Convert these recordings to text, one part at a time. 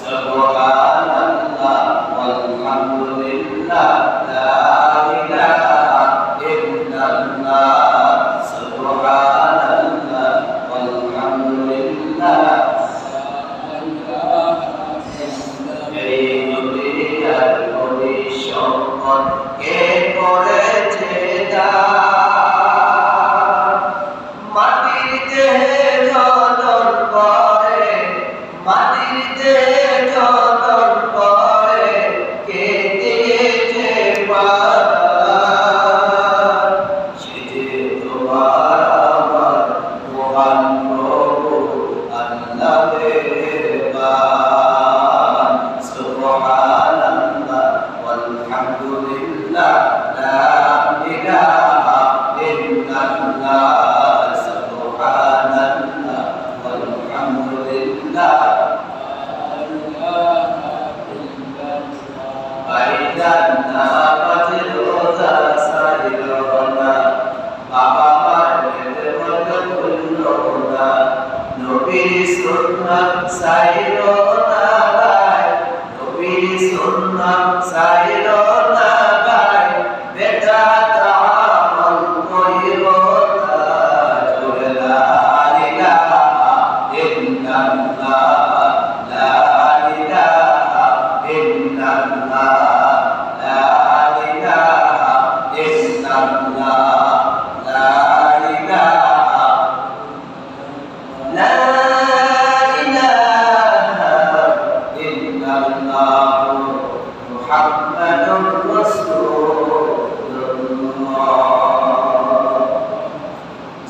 Subhanallah walhamdulillah la ilaha illallah Subhanallah walhamdulillah এই দুনিয়ার পরিসম্পদ কে করেছে দান মাটির দেহে ঝলর করে মাটির দেহে ঝলর করে কে দিয়েছে পার সে যে তোমার আমার মহান প্রভু আল্লাহ মেহেরবান সুবহানাল্লাহ ওয়ালহামদুলিল্লাহ লা ইলাহা ইল্লাল্লাহ সুবহানাল্লাহ ওয়ালহামদুলিল্লাহ বাইদান নামাজের রোজা সাইলো না বাবা মার খেদমত করলো না নবীর সুন্নাত সাইলো না ভাই নবীর সুন্নাত সাইলো না ভাই বেদাত আমল কইরো না জোরে লা ইলাহা ইল্লাল্লাহ লা ইলাহা ইল্লাল্লাহ লা ইলাহা ইল্লাল্লাহ লা ইলাহা লা ইলাহা ইল্লাল্লাহ মুহাম্মাদুর রাসূলুল্লাহ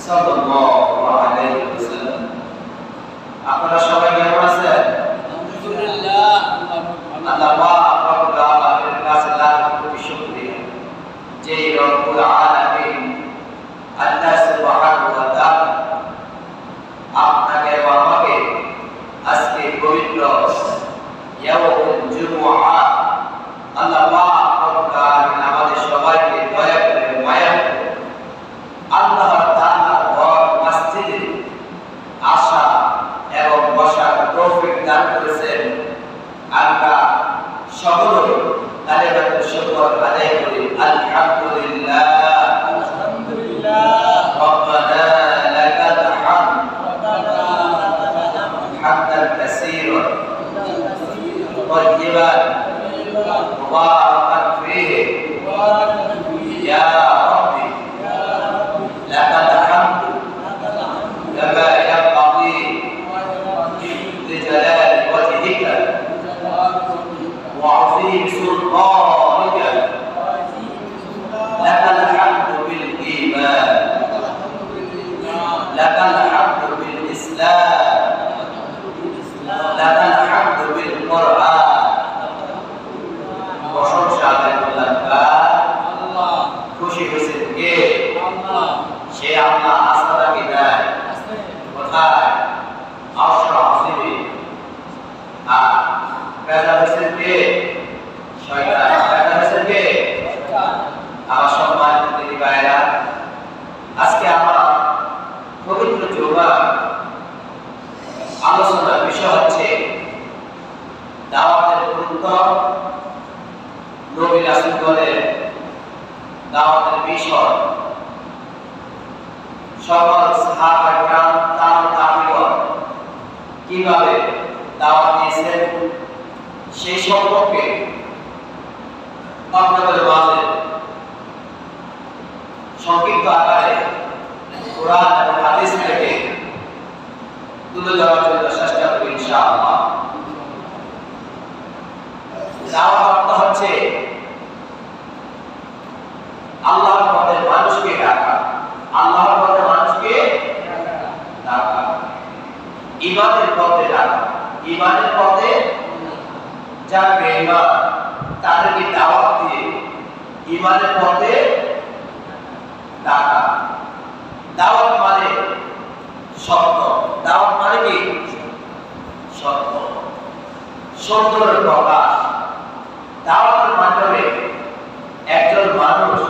সাল্লাল্লাহু আলাইহি ওয়াসাল্লাম। আপনারা সবাই কেমন আছেন? আলহামদুলিল্লাহ। আল্লাহ পাক রব্বুল আলামিনের কাছে লাখ কোটি শুকরিয়া যে রব্বুল আলামিন আল্লাহ সুবহানাহু ওয়া তাআলা আপনাকে এবং আমাকে আজকে পবিত্র ইয়াউমুল জুমআ আল্লাহ পাক রব্বুল আলামিন আমাদের সবাইকে দয়া করে মায়া করে আল্লাহ তাআলার ঘর মসজিদে আসা এবং বসার তৌফিক দান করেছেন। আমরা সকলে কালিমাতুশ শুকর আদায় করি আলহামদুলিল্লাহ আলহামদুলিল্লাহ। রব্বানা লাকাল হামদ হামদান কাসীরান طيبا مباركا فيه يا ربي لك الحمد كما ينبغي لجلال وجهك وعظيم سلطانك لك الحمد بالإيمان لك الحمد بالإسلام لك الحمد بالقرآن প্রশংসা আদায় করলাম আল্লাহ খুশি হয়েছেন কে আল্লাহ সে আল্লাহ আস্থা কি দেয় কোথায় আরশ আজিমে আর পেদা হয়েছেন কে শয়তান পেদা হয়েছেন কে আমার সম্মানিত দিদি ভাইরা আজকে আমার পবিত্র জুমা আলোচনার বিষয় হচ্ছে দাওয়াতের গুরুত্ব নবী রাসূলগণের দাওয়াতের বিষয় সকল সাহাবা کرام তাবিঈন কিভাবে দাওয়াত দিয়েছেন সেই সম্পর্কে আপনাদের মাঝে সংক্ষিপ্ত আকারে কোরআন এবং হাদিস থেকে তুলে ধরার জন্য চেষ্টা করব ইনশাআল্লাহ। দাওয়াত অর্থ হচ্ছে আল্লাহর পথে মানুষকে ডাকা, আল্লাহর পথে মানুষকে ডাকা, ঈমানের পথে ডাকা, ঈমানের পথে যারা বেঈমান তাদেরকে দাওয়াত দিয়ে ঈমানের পথে ডাকা। দাওয়াত মানে সত্য, দাওয়াত মানে কি সত্য, সত্যের প্রকাশ। দাওয়াতের মাধ্যমে একজন মানুষ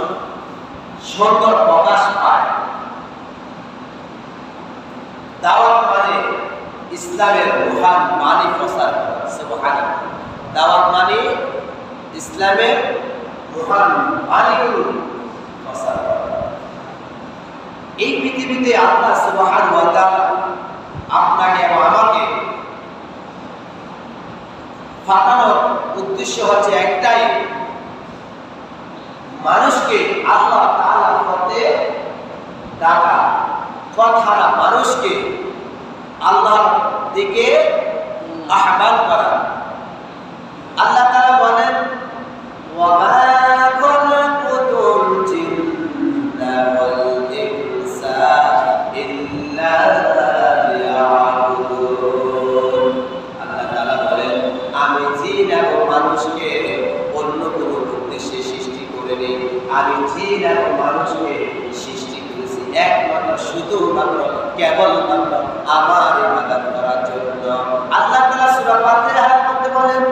সত্যের প্রকাশ পায়। দাওয়াত মানে ইসলামের রূহান মানি প্রচার করা। সুবহানাল্লাহ। দাওয়াত মানে ইসলামের রূহান মানিগুলো প্রচার করা। এই পৃথিবীতে আল্লাহ সুবহানাহু ওয়া তাআলা আপনাকে এবং আমাকে পাঠানোর উদ্দেশ্য হচ্ছে একটাই, মানুষকে আল্লাহ তাআলার পথে ডাকা, কথা মানুষকে আল্লাহর দিকে আহ্বান করা। আল্লাহ তাআলা বলেন, ওয়া মা খালাকুতুল জিন্না ওয়াল ইনসা ইল্লা লিয়াবুদুন। আল্লাহ তাআলা বলেন, আমি জিন এবং মানুষকে অন্য কোনো উদ্দেশ্যে সৃষ্টি করিনি। আমি জিন এবং মানুষকে সৃষ্টি করেছি একমাত্র শুধুমাত্র কেবলমাত্র আমার ইবাদত করার জন্য। আল্লাহ তাআলা সূরা ফাতিহার মধ্যে বলেন,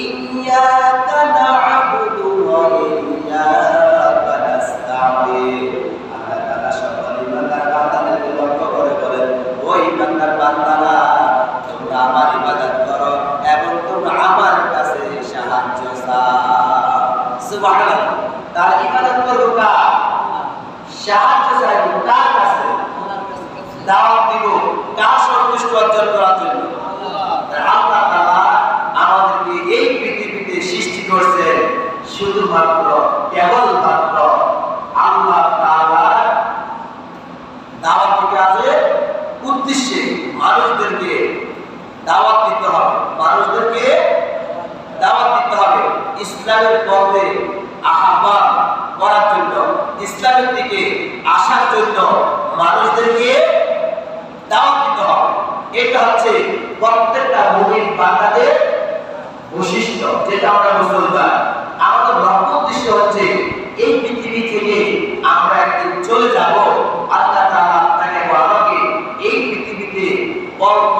ইয়্যাকা না'বুদু ওয়া ইয়্যাকা নাস্তাঈন। আল্লাহ তাআলা সকল ইবাদত বান্দাদেরকে লক্ষ্য করে বলেন, ওই ইবাদত বান্দারা তোমরা আমার ইবাদত করো এবং তোমরা আমার কাছে সাহায্য চাও। সুবহানাল্লাহ। তার ইবাদত করো কার? সাহায্য চাইব কার কাছে? দাওয়াত দিব কার সন্তুষ্টি অর্জন করার জন্য? আল্লাহ তাআলা আমাদেরকে এই পৃথিবীতে সৃষ্টি করেছেন শুধুমাত্র কেবলমাত্র আল্লাহ তাআলার দাওয়াত কাজের উদ্দেশ্যে। মানুষদেরকে দাওয়াত দিতে হবে, মানুষদেরকে দাওয়াত দিতে হবে ইসলামের পথে আহ্বান করার জন্য, ইসলামের দিকে আসার জন্য মানুষদেরকে দাওয়াত দিতে হবে। এটা হচ্ছে প্রত্যেকটা মুমিন বান্দাদের বৈশিষ্ট্য, যেটা আমরা মুসলমান। আমাদের লক্ষ্য উদ্দেশ্য হচ্ছে এই পৃথিবী থেকে আমরা একদিন চলে যাব। আল্লাহ তাআলা আপনাকে এবং আমাকে এই পৃথিবীতে অল্প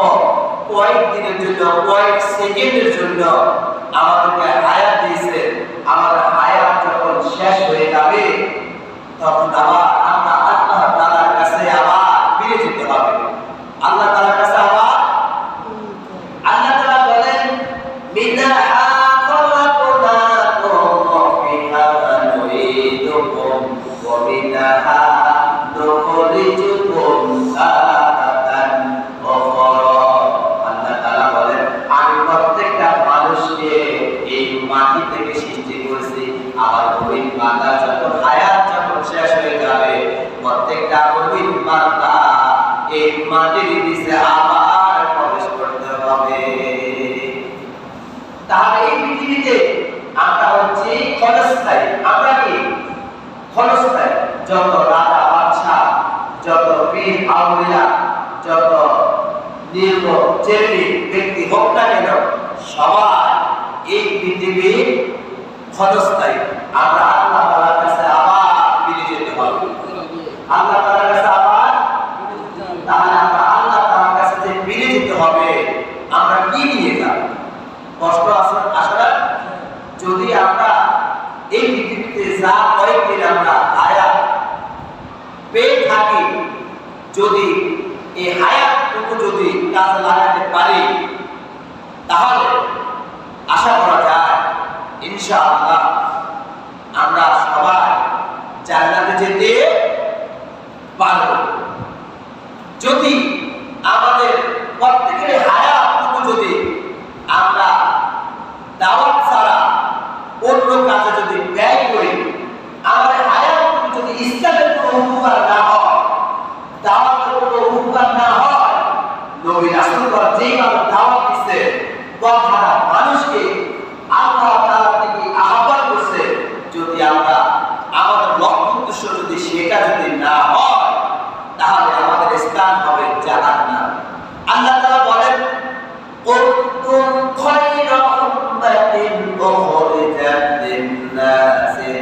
কয়েকদিনের জন্য, কয়েক সেকেন্ডের জন্য আমাদেরকে হায়াত দিয়েছেন। আমাদের হায়াত যখন শেষ হয়ে যাবে তখন আবার আমরা আল্লাহ তাআলার কাছে আবার ফিরে যেতে হবে। আল্লাহ তাআলার কাছে আবার। আল্লাহ তাআলা বলেন, মিনহা খালাকনাকুম ওয়া ফিহা নুঈদুকুম ওয়া মিনহা নুখরিজুকুম তারাতান উখরা। আল্লাহ তাআলা বলেন, আমি প্রত্যেকটা মানুষকে এই মাটি থেকে সৃষ্টি করেছি। আবার ওই বান্দা যখন হায়াত যখন শেষ হয়ে যাবে, প্রত্যেকটা মুমিন বান্দা এই মাটির নিচে আবার প্রবেশ করতে হবে। তাহলে এই পৃথিবীতে আমরা হচ্ছে ক্ষণস্থায়ী। আমরা কি ক্ষণস্থায়ী? যত রাজা বাদশাহ, যত বীর আউলিয়া, যত নির্মমী ব্যক্তি হোক না কেন, সবাই এই পৃথিবীর ক্ষণস্থায়ী। আমরা আল্লাহ তাআলার কাছে আবার ফিরে যেতে হবে। আল্লাহ তাআলার কাছে আবার, তাহলে আমরা আল্লাহ তাআলার কাছে যে ফিরে যেতে হবে, আমরা কি নিয়ে যাব? কষ্ট আসে না? যদি আমরা এই পৃথিবীতে যা কয়েকদিন আমরা হায়াত পেয়ে থাকি, যদি এই হায়াতটুকু যদি কাজে লাগাতে পারি, তাহলে আশা করা যায় ইনশাআল্লাহ আমরা সবাই জান্নাতে যেতে পারব। যদি আমাদের প্রত্যেকের হায়াতটুকু যদি আমরা দাওয়াত ছাড়া অন্য কাজে যদি ব্যয় করি, আমাদের হায়াতটুকু যদি ইসলামের কোনো উপকার না হয়, দাওয়াতের কোনো উপকার না হয়, নবী রাসূলগণ যেইভাবে দাওয়াত দিচ্ছে, কথা মানুষকে আল্লাহ তাআলার দিকে আহ্বান করছে, যদি আমরা আমাদের লক্ষ্য উদ্দেশ্য যদি সেটা যদি না হয়, তাহলে আমাদের স্থান হবে জাহান্নাম। আল্লাহ তাআলা বলেন, কুনতুম খায়রা উম্মাতিন উখরিজাত লিন-নাসি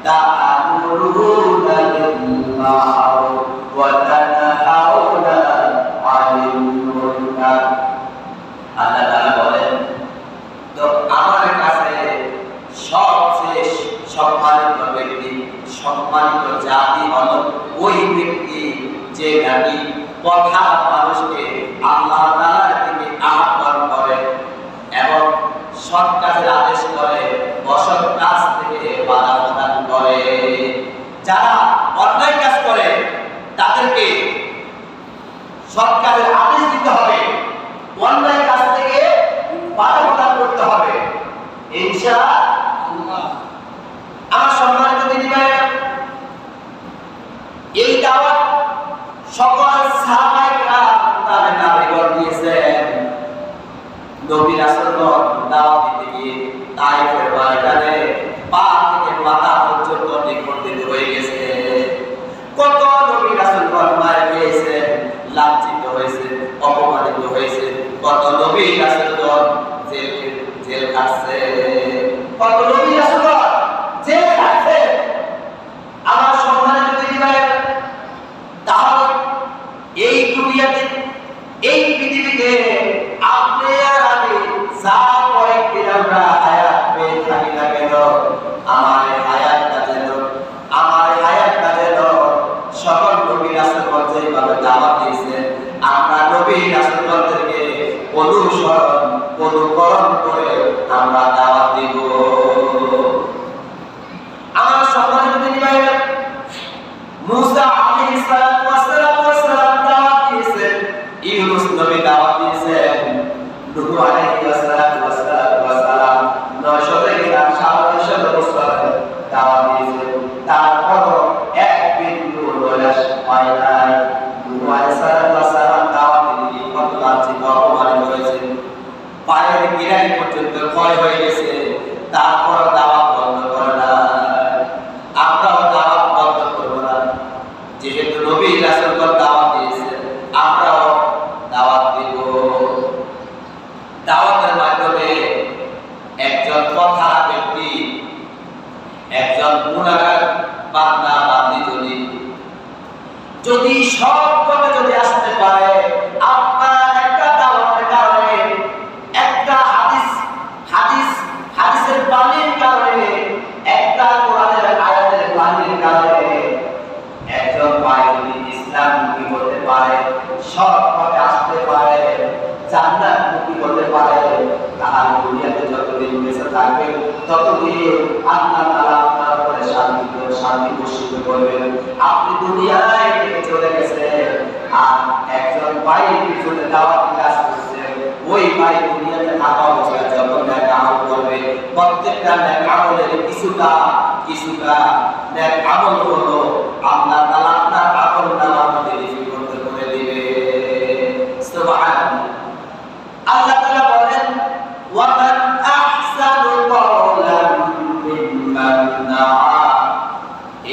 তা'মুরুনা বিল-মা'রুফ ওয়া তানহাউনা 'আনিল মুনকার। আল্লাহ তাআলা বলেন, তো আমার কাছে সবচেয়ে সম্মানিত ব্যক্তি, সম্মানিত জাতি হলো ওই ব্যক্তি যে নাকি কথা মানুষকে আল্লাহ তাআলার বাধ্যতা করতে হবে ইনশাআল্লাহ। আমার সম্মানিত দিদি ভাইরা, এই দাওয়াত সকল সাহাবায়ে কেরাম তাবেঈগণ দিয়েছেন। নবী রাসূলগণ দাওয়াত দিতে গিয়ে তায়েফের ময়দানে পা থেকে মাথা পর্যন্ত নিখণ্ডিত হয়ে গেছে। কত নবী রাসূলগণ মার খেয়েছে, লাঞ্ছিত হয়েছে, অপমানিত হয়েছে। কত নবী রাসূলগণ জেল খাটছে, কত নবী রাসূলগণ জেল খাটছে। আমার সম্মানিত দিদি ভাইরা, তাহলে এই দুনিয়াতে, এই পৃথিবীতে আপনি আর আমি যা কয়েকদিন আমরা হায়াত পেয়ে থাকি না কেন, আমার হায়াতটা যেন সকল নবী রাসূলগণ যেভাবে দাওয়াত দিয়েছেন, আমরা নবী রাসূলগণদেরকে অনুকরণ করে আমরা দাওয়াত দিব। আমার সম্মানিত দিদি ভাইরা, মুসা আলাইহিস সালাম দাওয়াত দিয়েছেন, ইউনূস নবী দাওয়াত দিয়েছেন, নূহ আলাইহিস সালাম 900 থেকে 950 বছর দাওয়াত দিয়েছেন। তারপর এক বিন্দু নৈরাশ হয় নাই। নূহ আলাইহিস সালাম দাওয়াত দিয়ে কত লাঞ্ছিত অপমানিত হয়েছেন, পায়ের গিরানি পর্যন্ত ক্ষয় হয়ে গেছে। তারপর দাওয়াত বন্ধ করে না। আমরাও দাওয়াত বন্ধ করব না। যেহেতু নবী রাসূলগণ দাওয়াত দিয়েছেন, আমরাও দাওয়াত দিব। দাওয়াতের মাধ্যমে একজন কথা ব্যক্তি, একজন গুনাহগার বান্দা বান্দি যদি সব পথে যদি আসতে পারে, আপনার একটা দাওয়াতের কারণে, একটা হাদিসের বাণীর কারণে, একটা কোরআনের আয়াতের বাণীর কারণে একজন ভাই যদি ইসলামমুখী হতে পারে, সব পথে আসতে পারে, জান্নাতমুখী হতে পারে, তাহলে দুনিয়াতে যতদিন বেঁচে থাকবে ততদিন আল্লাহ তাআলা আপনার উপরে শান্তি বর্ষিত করবেন। আপনি দুনিয়ায় থেকে চলে গেছেন, আর একজন ভাই পিছনে দাওয়াতি কাজ করছে, ওই ভাই দুনিয়াতে থাকা অবস্থায় যখন নেক আমল করবে, প্রত্যেকটা নেক আমলের কিছুটা নেক আমল হলো আল্লাহ তাআলা আপনার আমলনামার মধ্যে লিপিবদ্ধ করে দিবে। সুবহানাল্লাহ। আল্লাহ তাআলা বলেন, ওয়া মান আহসানু কওলান মিম্মান দাআ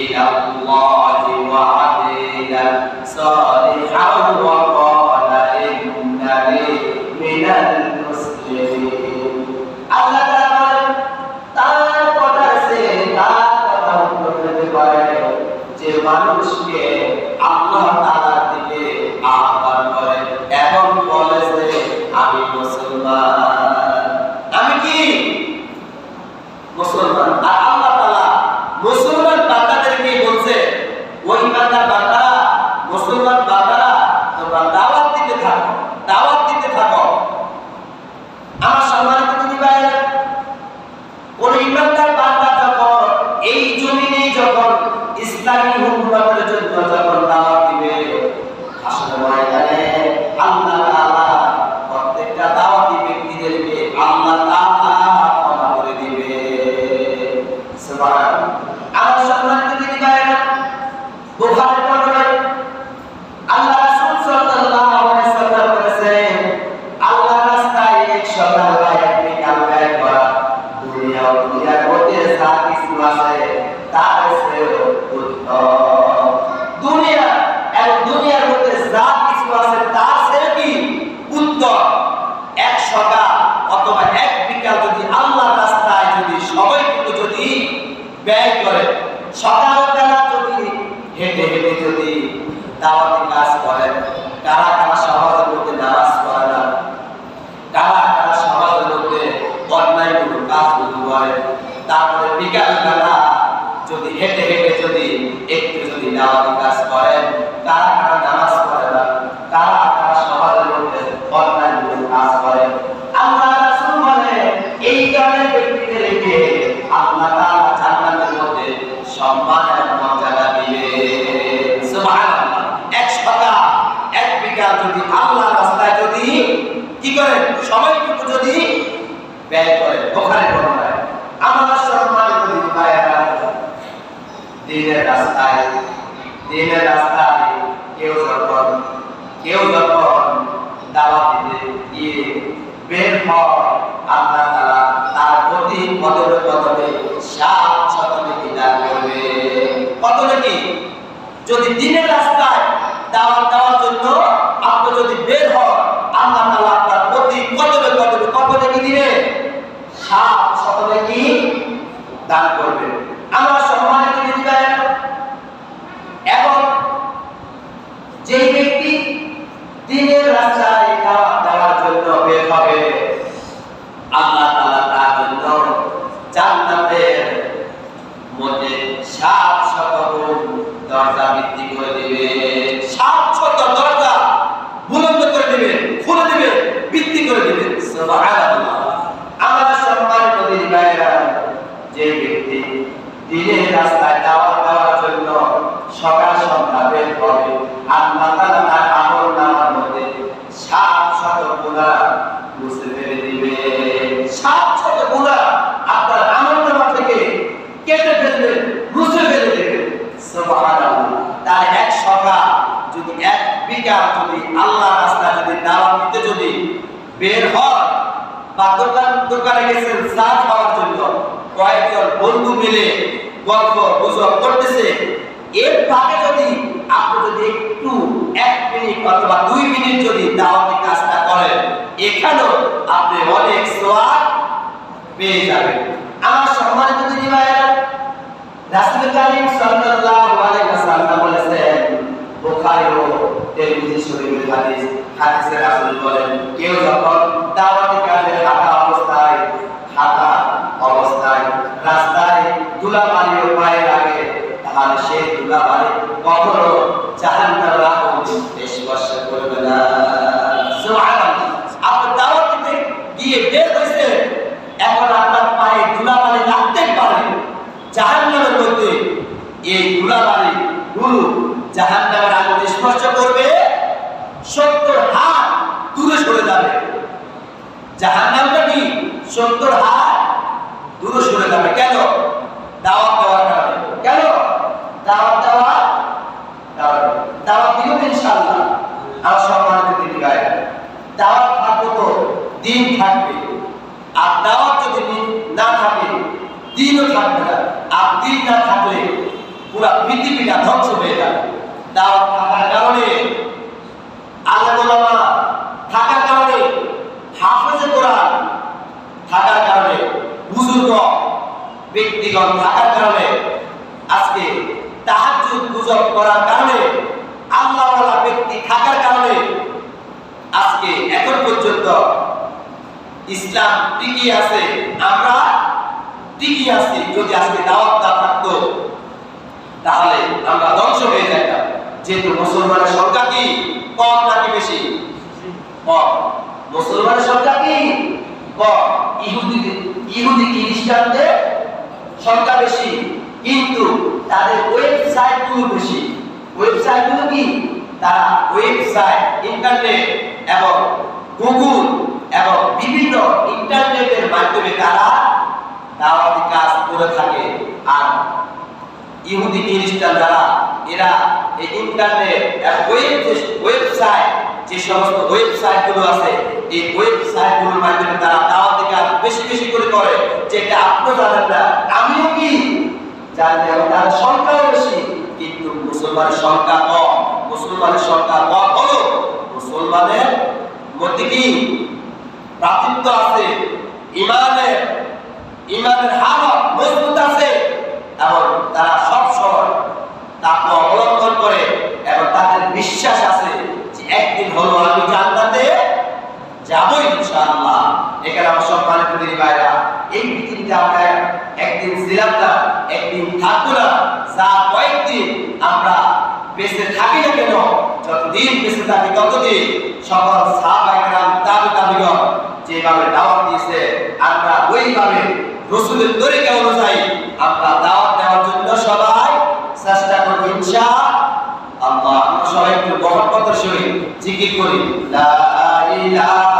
ইলা আল্লাহি ওয়া আমিলা সালিহান ওয়া ক্বালা ইন্নানি মিনাল মুসলিমিন। আল্লাহ তাআলা বলেন, তার কথা আছে, তার কথা বলতে পারে যে মানুষকে আল্লাহ তাআলার দিকে আহ্বান করে এবং বলে যে আমি মুসলমান, আমি কি মুসলমান। আর আল্লাহ তাআলা মুসলমান বান্দাদেরকে বলছে, ওই ইমানদার বান্দারা, মুসলমান বান্দারা, তোমরা দাওয়াত দিতে থাকো, দাওয়াত দিতে থাকো। আমার সম্মানিত দিদি ভাইরা, কোন ইমানদার বান্দা যখন এই জমিনে যখন ইসলামী হুকুমতের জন্য যখন দাওয়াত দিবে, হাসরের ময়দানে আল্লাহ তাআলা প্রত্যেকটা দাওয়াতি ব্যক্তিদেরকে আল্লাহ তাআলা ক্ষমা করে দিবে। সুবহানাল্লাহ। আমার সম্মানিত দিদি ভাইরা, বুখারীর বর্ণনায় আল্লাহ রাসূল সাল্লাল্লাহু আলাইহি ওয়াসাল্লাম বলেছেন, আল্লাহর রাস্তায় এক সকাল বা এক বিকাল ব্যয় করা দুনিয়ার মধ্যে যা কিছু আছে তার চেয়ে উত্তম। দুনিয়ার মধ্যে যা কিছু আছে তার চেয়ে কি উত্তম। এক সকাল অথবা এক বিকাল যদি আল্লাহর রাস্তায় যদি সময়টুকু যদি ব্যয় করে, সকালবেলা যদি হেঁটে হেঁটে যদি দাওয়াতি কাজ করেন, কারা কারা সমাজের মধ্যে নামাজ পড়ে না, কারা কারা সমাজের মধ্যে অন্যায়গুলো কাজগুলো করে, তারপরে বিকালবেলা যদি হেঁটে হেঁটে যদি একটু যদি দাওয়াতি কাজ করেন, কারা কারা নামাজ পড়ে না, কারা কারা সমাজের মধ্যে অন্যায়গুলো কাজ করে, আল্লাহ রাসূল বলে এই ধরনের ব্যক্তিদেরকে আল্লাহ তাআলা জান্নাতের মধ্যে সম্মান এবং মর্যাদা দিবে। সুবহানাল্লাহ। এক সকাল এক বিকাল যদি আল্লাহর রাস্তায় যদি কি করেন, সময়টুকু যদি ব্যয় করে। ওখানে বর্ণনায় আমার সম্মানিত ভাইয়েরা, দিনের রাস্তায় কেউ যখন দাওয়াত দিতে গিয়ে বের হয়, আল্লাহ তাআলা তার প্রতি কদমে কদমে 700 নেকি দান করবে। কত নেকি? যদি দিনের রাস্তায় দাওয়াত দেওয়ার জন্য আপনি যদি বের হন, আল্লাহ তাআলা আপনার প্রতি কদমে কদমে কত নেকি দিবে? 700 নেকি দান করবে। আমার সম্মানিত ভাইয়েরা, এবং যে ব্যক্তি দিনের রাস্তায় দাওয়াত দেওয়ার জন্য বের হবে, আল্লাহ তাআলা তার জন্য জান্নাতের মধ্যে 700 গুণ দরজা বৃদ্ধি করে দিবে। 700 দরজা বুলন্দ করে দিবে, খুলে দিবে, বৃদ্ধি করে দিবে। সুবহানাল্লাহ। আমার সম্মানিত ভাইয়েরা, যে ব্যক্তি দিনের রাস্তায় দাওয়াত দেওয়ার জন্য সকাল সন্ধ্যা বের হবে, আল্লাহ তাআলা তার আমলনামার মধ্যে 700 গুনাহ মুছে ফেলে দিবে। 700 গুনাহ আপনার আমলনামা থেকে কেটে ফেলবে, মুছে ফেলে দেবে। সুবহানাল্লাহ। তার এক সকাল যদি, এক বিকাল যদি আল্লাহর রাস্তায় যদি দাওয়াত দিতে যদি বের হয়, বা দোকানে গেছেন চা খাওয়ার জন্য, কয়েকজন বন্ধু মিলে গল্প গুজব করতেছে, এর ফাঁকে যদি আপনি যদি একটু 1 মিনিট অথবা 2 মিনিট যদি দাওয়াতি কাজটা করেন, এখানেও আপনি অনেক সওয়াব পেয়ে যাবেন। আমার সম্মানিত ভাইয়েরা, রাসূল কারীম সাল্লাল্লাহু আলাইহি ওয়াসাল্লাম বলেছেন, বুখারী ও তিরমিজি শরীফের হাদিসে রাসূল বলেন, কেউ যখন দাওয়াতি কাজে হাঁটা অবস্থায় রাস্তায় ধুলাবালিও পায়ে লাগে, তাহলে সেই ধুলাবালি কখনো জাহান্নামের আগুন স্পর্শ করবে না। সুবহানাল্লাহ। আপনি দাওয়াত দিতে গিয়ে বের হইছেন, এখন আপনার পায়ে ধুলাবালি লাগতে পারে, জাহান্নামের মধ্যে এই ধুলাবালি গুলো জাহান্নামের আগুন স্পর্শ করবে, 70 হাত দূরে সরে যাবে। জাহান্নামটা কি 70 হাত দূরে সরে যাবে। কেন? দাওয়াত দেওয়ার কারণে। কেন? দাওয়াত দিও ইনশাআল্লাহ। আমার সম্মানিত ভাইরা, দাওয়াত থাকবে তো দিন থাকবে, আর দাওয়াত যদি না থাকে দিনও থাকবে না। আর দিন না থাকলে পুরা পৃথিবীটা ধ্বংস হয়ে যাবে। দাওয়াত থাকার কারণে, আলেম ওলামা থাকার কারণে, হাফেজে কোরআন থাকার কারণে, বুজুর্গ ব্যক্তিগণ থাকার কারণে, আজকে তাহাজ্জুদ গুজব করার কারণে, আল্লাহওয়ালা ব্যক্তি থাকার কারণে আজকে এখন পর্যন্ত ইসলাম টিকে আছে। আমরা টিকে আছি। যদি আজকে দাওয়াত না থাকতো তাহলে আমরা ধ্বংস হয়ে যেতাম। যেহেতু মুসলমানের সংখ্যা কি কম নাকি বেশি? কম। মুসলমানের সংখ্যা কি কম, ইহুদি খ্রিস্টানদের সংখ্যা বেশি, কিন্তু তাদের ওয়েবসাইটগুলো বেশি। ওয়েবসাইটগুলো কি? তারা ওয়েবসাইট, ইন্টারনেট এবং গুগল এবং বিভিন্ন ইন্টারনেটের মাধ্যমে তারা দাওয়াতি কাজ করে থাকে। আর ইহুদি খ্রিস্টান যারা, এরা এই ইন্টারনেট এবং ওয়েবসাইট, যে সমস্ত ওয়েবসাইটগুলো আছে, এই ওয়েবসাইটগুলোর মাধ্যমে তারা দাওয়াতি কাজ বেশি বেশি করে, যেটা আপনি জানেন না, আমিও কি জানি না। তার সংখ্যাও বেশি, কিন্তু মুসলমানের সংখ্যা কম। মুসলমানের সংখ্যা কম হলো মুসলমানের মধ্যে কি প্রাচুর্য আছে, ইমানের হালত মজবুত আছে, এবং তারা সব সময় তাকে অবলম্বন করে, এবং তাদের বিশ্বাস আছে যে একদিন হলো আমি জান্নাতে যাবো ইনশাআল্লাহ। এখানে আমার সম্মানিত ভাইরা, এই পৃথিবীতে আমরা একদিন ছিলাম না, একদিন থাকবো না। যা কয়েকদিন আমরা বেঁচে থাকি না কেন, যতদিন বেঁচে থাকি ততদিন সকল সাহাবায়ে কেরাম, তাবিঈগণ যেভাবে দাওয়াত দিয়েছে, আমরা ওইভাবে রাসূলের তরিকা অনুযায়ী আমরা দাওয়াত দেওয়ার জন্য সবাই চেষ্টা করব ইনশাআল্লাহ। আমরা সবাই একটু মহব্বতের সহিত জিকির করি, লা ইলাহা